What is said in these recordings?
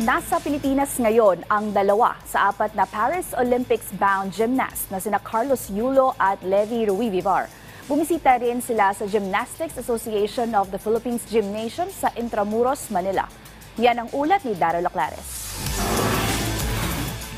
Nasa Pilipinas ngayon ang dalawa sa apat na Paris Olympics-bound gymnast na sina Carlos Yulo at Levi Ruivivar. Bumisita rin sila sa Gymnastics Association of the Philippines Gymnasium sa Intramuros, Manila. Yan ang ulat ni Daryl Laclares.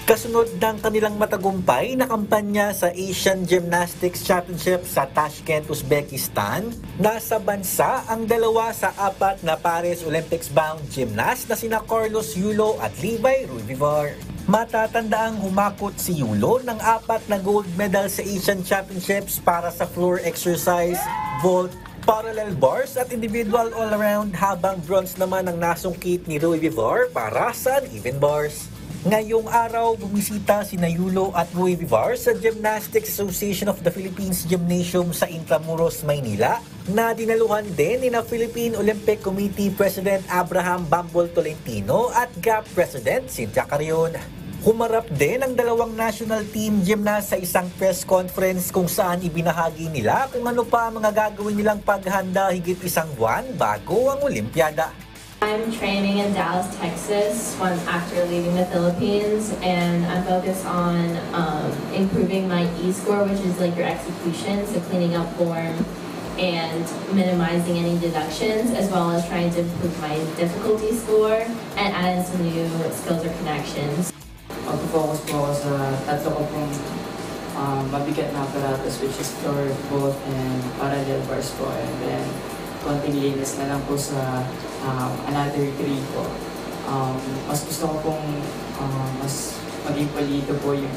Kasunod ng kanilang matagumpay na kampanya sa Asian Gymnastics Championship sa Tashkent, Uzbekistan, nasa bansa ang dalawa sa apat na Paris Olympics-bound gymnast na sina Carlos Yulo at Levi Ruivivar. Matatandaang humakot si Yulo ng apat na gold medal sa Asian Championships para sa floor exercise, vault, parallel bars at individual all-around, habang bronze naman ang nasungkit ni Ruivivar para sa uneven bars. Ngayong araw, bumisita sina Yulo at Ruivivar sa Gymnastics Association of the Philippines Gymnasium sa Intramuros, Maynila, na dinaluhan din ni Philippine Olympic Committee President Abraham Bambol Tolentino at GAP President Cynthia Carrion. Humarap din ang dalawang national team gymnast sa isang press conference kung saan ibinahagi nila kung ano pa ang mga gagawin nilang paghanda higit isang buwan bago ang Olympiada. I'm training in Dallas, Texas after leaving the Philippines, and I'm focused on improving my E-score, which is like your execution, so cleaning up form and minimizing any deductions, as well as trying to improve my difficulty score and add in some new skills or connections. Mag-focus po ako sa tatlo ko pong mabigat na apparatus, which is floor, vault, and parallel bars po, and then konting linis na lang po sa another 3 po. Mas gusto ko pong mas maging pulido po yung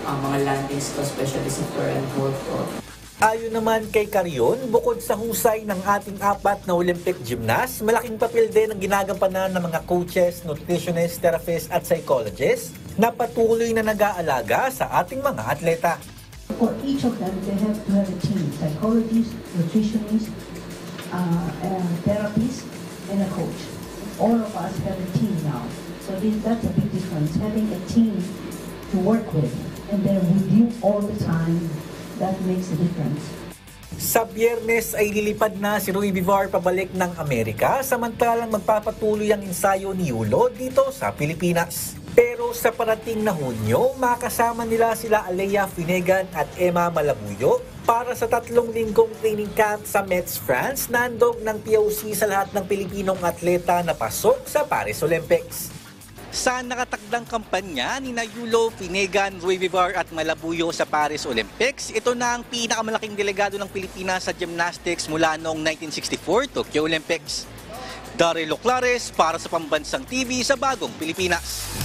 mga landings ko, especially sa floor and vault po. Ayon naman kay Carrion, bukod sa husay ng ating apat na Olympic gymnast, malaking papel din ang ginagampanan ng mga coaches, nutritionists, therapists at psychologists na patuloy na nag-aalaga sa ating mga atleta. For each of them, they have to have a team, psychologists, nutritionists, therapist, and a coach. All of us have a team now. So that's a big difference, having a team to work with, and they're with you all the time. That makes a difference. Sa Biyernes ay lilipad na si Ruivivar pabalik ng Amerika, samantalang magpapatuloy ang ensayo ni Yulo dito sa Pilipinas. Pero sa parating na Hunyo, makasama nila sila Alea Finegan at Emma Malabuyo para sa 3 linggong training camp sa Metz, France, na handog ng POC sa lahat ng Pilipinong atleta na pasok sa Paris Olympics. Sa nakatakdang kampanya ni Yulo, Finegan, Ruivivar at Malabuyo sa Paris Olympics, ito na ang pinakamalaking delegado ng Pilipinas sa gymnastics mula noong 1964 Tokyo Olympics. Daryl Laclares para sa Pambansang TV sa Bagong Pilipinas.